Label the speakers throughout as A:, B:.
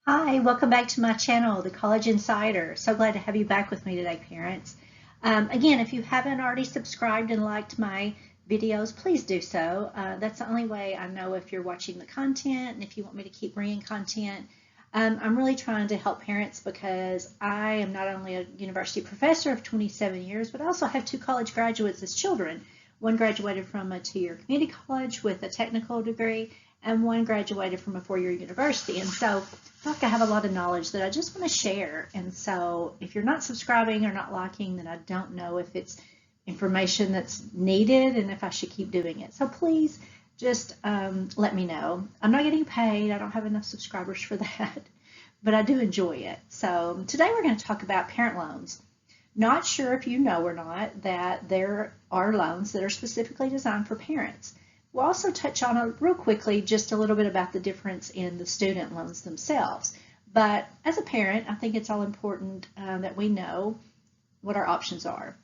A: Hi, welcome back to my channel, The College Insider. So glad to have you back with me today, parents. Again, if you haven't already subscribed and liked my videos, please do so. That's the only way I know if you're watching the content and if you want me to keep bringing content. I'm really trying to help parents because I am not only a university professor of 27 years, but I also have two college graduates as children. One graduated from a two-year community college with a technical degree, and one graduated from a four-year university. And so I feel like I have a lot of knowledge that I just want to share. And so if you're not subscribing or not liking, then I don't know if it's information that's needed and if I should keep doing it. So please just let me know. I'm not getting paid. I don't have enough subscribers for that, but I do enjoy it. So today we're going to talk about parent loans. Not sure if you know or not that there are loans that are specifically designed for parents. We'll also touch on real quickly just a little bit about the difference in the student loans themselves. But as a parent, I think it's all important that we know what our options are.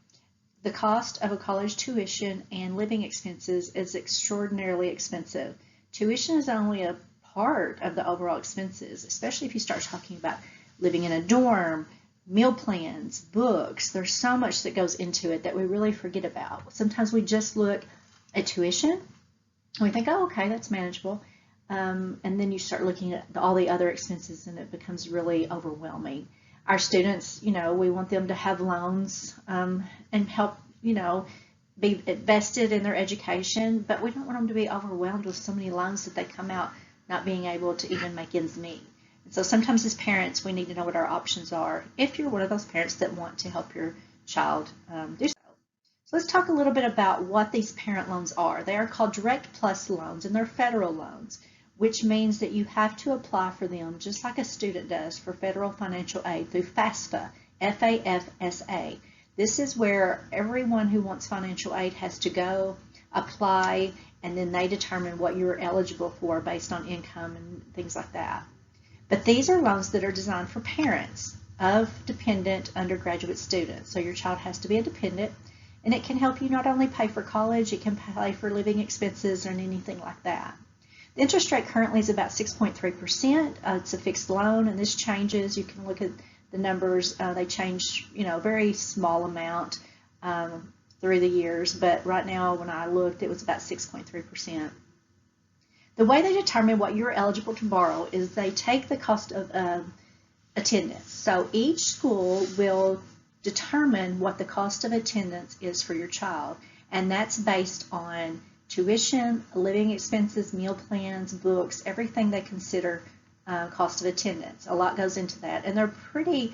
A: The cost of a college tuition and living expenses is extraordinarily expensive. Tuition is only a part of the overall expenses, especially if you start talking about living in a dorm, meal plans, books. There's so much that goes into it that we really forget about. Sometimes we just look at tuition and we think, oh, okay, that's manageable. And then you start looking at all the other expenses and it becomes really overwhelming. Our students, we want them to have loans and help, be invested in their education, but we don't want them to be overwhelmed with so many loans that they come out not being able to even make ends meet. And so sometimes as parents, we need to know what our options are if you're one of those parents that want to help your child do so. So let's talk a little bit about what these parent loans are. They are called Direct Plus loans and they're federal loans, which means that you have to apply for them just like a student does for federal financial aid through FAFSA, F-A-F-S-A. This is where everyone who wants financial aid has to go, apply, and then they determine what you're eligible for based on income and things like that. But these are loans that are designed for parents of dependent undergraduate students. So your child has to be a dependent, and it can help you not only pay for college, it can pay for living expenses and anything like that. The interest rate currently is about 6.3%. It's a fixed loan, and this changes. You can look at the numbers. They change, a very small amount through the years, but right now when I looked, it was about 6.3%. The way they determine what you're eligible to borrow is they take the cost of attendance. So each school will determine what the cost of attendance is for your child, and that's based on tuition, living expenses, meal plans, books, everything they consider cost of attendance. A lot goes into that, and they're pretty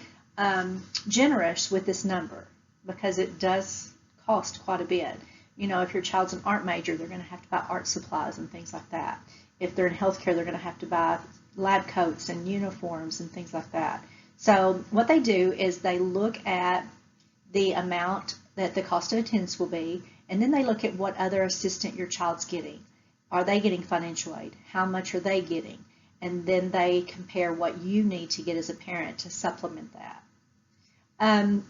A: generous with this number because it does cost quite a bit. If your child's an art major, they're going to have to buy art supplies and things like that. If they're in healthcare, they're going to have to buy lab coats and uniforms and things like that. So what they do is they look at the amount that the cost of attendance will be, and then they look at what other assistance your child's getting. Are they getting financial aid? How much are they getting? And then they compare what you need to get as a parent to supplement that.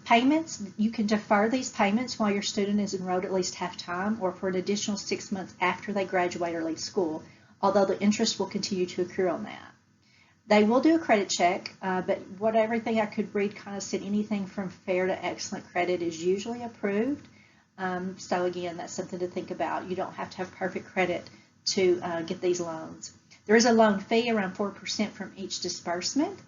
A: Payments, you can defer these payments while your student is enrolled at least half time or for an additional 6 months after they graduate or leave school, although the interest will continue to accrue on that. They will do a credit check, but everything I could read kind of said anything from fair to excellent credit is usually approved. So again, that's something to think about. You don't have to have perfect credit to get these loans. There is a loan fee around 4% from each disbursement.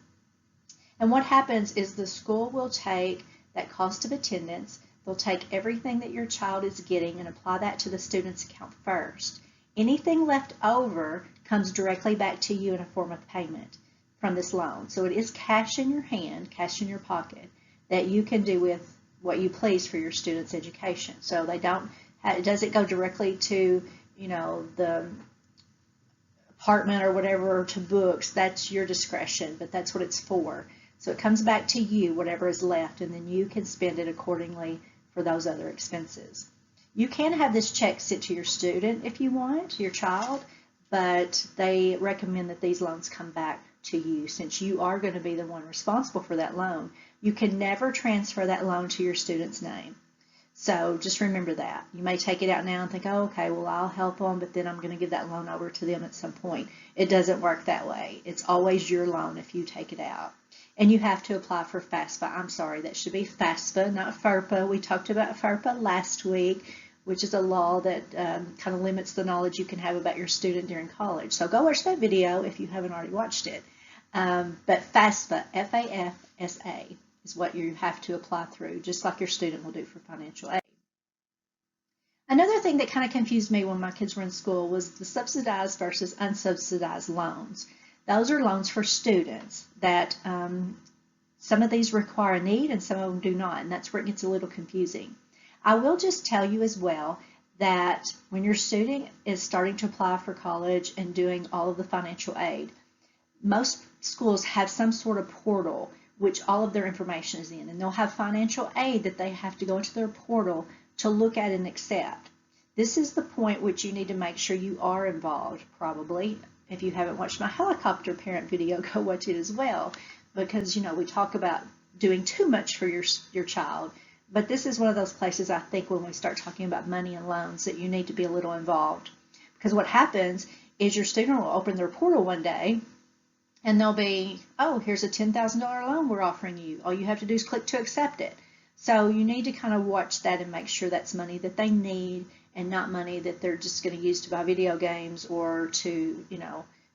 A: And what happens is the school will take that cost of attendance, they'll take everything that your child is getting and apply that to the student's account first. Anything left over comes directly back to you in a form of payment from this loan. So it is cash in your hand, cash in your pocket, that you can do with what you please for your student's education. So they don't, it doesn't go directly to, the apartment or whatever, or to books. That's your discretion, but that's what it's for. So it comes back to you, whatever is left, and then you can spend it accordingly for those other expenses. You can have this check sent to your student if you want, your child, but they recommend that these loans come back to you since you are going to be the one responsible for that loan. You can never transfer that loan to your student's name. So just remember that. You may take it out now and think, oh, okay, well, I'll help them, but then I'm going to give that loan over to them at some point. It doesn't work that way. It's always your loan if you take it out. And you have to apply for FAFSA. I'm sorry, that should be FAFSA, not FERPA. We talked about FERPA last week, which is a law that kind of limits the knowledge you can have about your student during college. So go watch that video if you haven't already watched it. But FAFSA, F-A-F-S-A, is what you have to apply through, just like your student will do for financial aid. Another thing that kind of confused me when my kids were in school was the subsidized versus unsubsidized loans. Those are loans for students that some of these require a need and some of them do not, and that's where it gets a little confusing. I will just tell you as well that when your student is starting to apply for college and doing all of the financial aid, most schools have some sort of portal which all of their information is in, and they'll have financial aid that they have to go into their portal to look at and accept. This is the point which you need to make sure you are involved, probably. If you haven't watched my helicopter parent video, go watch it as well, because we talk about doing too much for your child, but this is one of those places I think when we start talking about money and loans that you need to be a little involved, because what happens is your student will open their portal one day and they'll be, oh, here's a $10,000 loan we're offering you. All you have to do is click to accept it. So you need to kind of watch that and make sure that's money that they need and not money that they're just going to use to buy video games or to,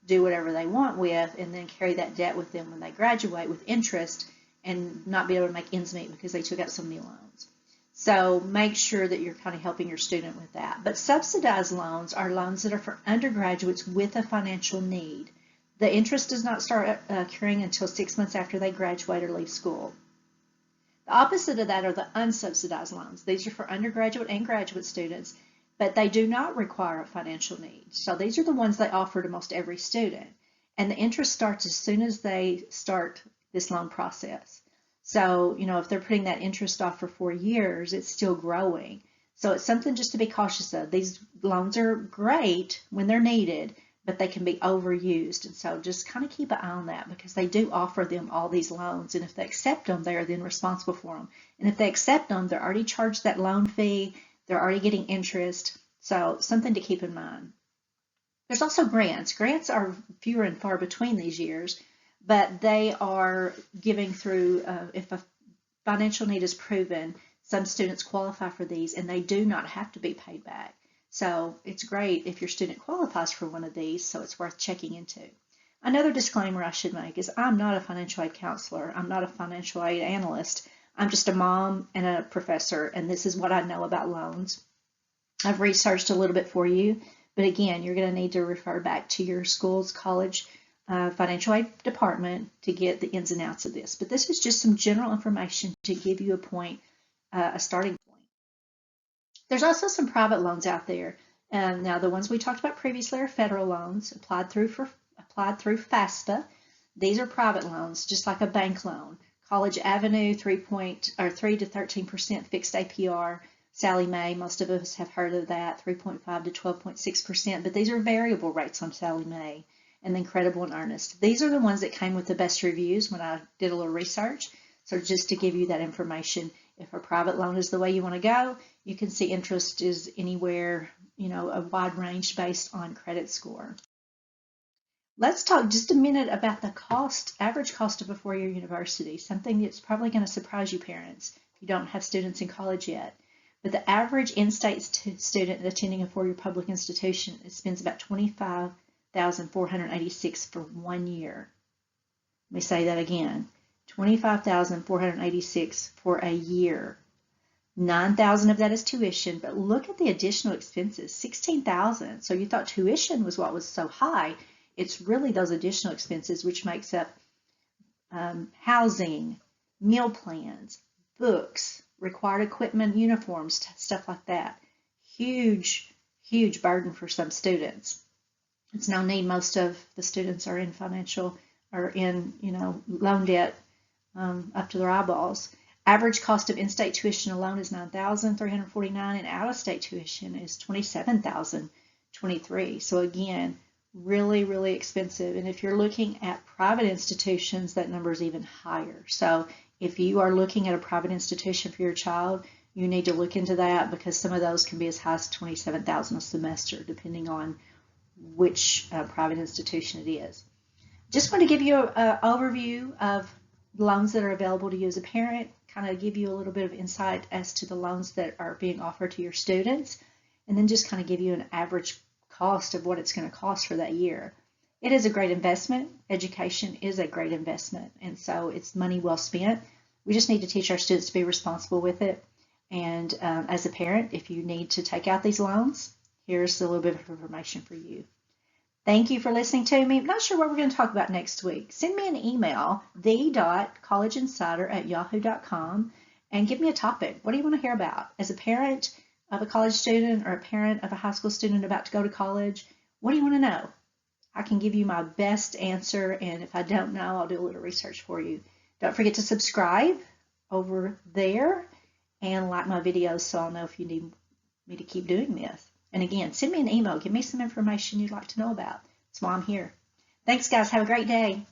A: do whatever they want with, and then carry that debt with them when they graduate with interest and not be able to make ends meet because they took out so many loans. So make sure that you're kind of helping your student with that. But subsidized loans are loans that are for undergraduates with a financial need. The interest does not start accruing until 6 months after they graduate or leave school. The opposite of that are the unsubsidized loans. These are for undergraduate and graduate students, but they do not require a financial need. So these are the ones they offer to most every student. And the interest starts as soon as they start this loan process. So, if they're putting that interest off for 4 years, it's still growing. So it's something just to be cautious of. These loans are great when they're needed, but they can be overused. And so just kind of keep an eye on that, because they do offer them all these loans. And if they accept them, they are then responsible for them. And if they accept them, they're already charged that loan fee. They're already getting interest. So something to keep in mind. There's also grants. Grants are fewer and far between these years, but they are giving through, if a financial need is proven, some students qualify for these and they do not have to be paid back. So it's great if your student qualifies for one of these, so it's worth checking into. Another disclaimer I should make is I'm not a financial aid counselor. I'm not a financial aid analyst. I'm just a mom and a professor, and this is what I know about loans. I've researched a little bit for you, but again, you're going to need to refer back to your school's college financial aid department to get the ins and outs of this. But this is just some general information to give you a starting point. There's also some private loans out there. Now, the ones we talked about previously are federal loans applied through FAFSA. These are private loans, just like a bank loan. College Avenue, 3 to 13% fixed APR. Sallie Mae, most of us have heard of that, 3.5 to 12.6%. But these are variable rates on Sallie Mae. And then Credible and Earnest. These are the ones that came with the best reviews when I did a little research. So just to give you that information, if a private loan is the way you want to go, you can see interest is anywhere, a wide range based on credit score. Let's talk just a minute about the average cost of a four-year university, something that's probably going to surprise you parents if you don't have students in college yet. But the average in-state student attending a four-year public institution spends about $25,486 for 1 year. Let me say that again. $25,486 for a year. $9,000 of that is tuition, but look at the additional expenses, $16,000. So you thought tuition was what was so high. It's really those additional expenses, which makes up housing, meal plans, books, required equipment, uniforms, stuff like that. Huge, huge burden for some students. It's no need. Most of the students are in loan debt up to their eyeballs. Average cost of in-state tuition alone is $9,349, and out-of-state tuition is $27,023. So again, really, really expensive. And if you're looking at private institutions, that number is even higher. So if you are looking at a private institution for your child, you need to look into that, because some of those can be as high as $27,000 a semester, depending on which private institution it is. Just want to give you an overview of loans that are available to you as a parent, kind of give you a little bit of insight as to the loans that are being offered to your students, and then just kind of give you an average cost of what it's going to cost for that year. It is a great investment. Education is a great investment, and so it's money well spent. We just need to teach our students to be responsible with it. And as a parent, if you need to take out these loans, here's a little bit of information for you. Thank you for listening to me. I'm not sure what we're going to talk about next week. Send me an email, the.collegeinsider@yahoo.com, and give me a topic. What do you want to hear about? As a parent of a college student or a parent of a high school student about to go to college, what do you want to know? I can give you my best answer, and if I don't know, I'll do a little research for you. Don't forget to subscribe over there and like my videos so I'll know if you need me to keep doing this. And again, send me an email. Give me some information you'd like to know about. That's why I'm here. Thanks, guys. Have a great day.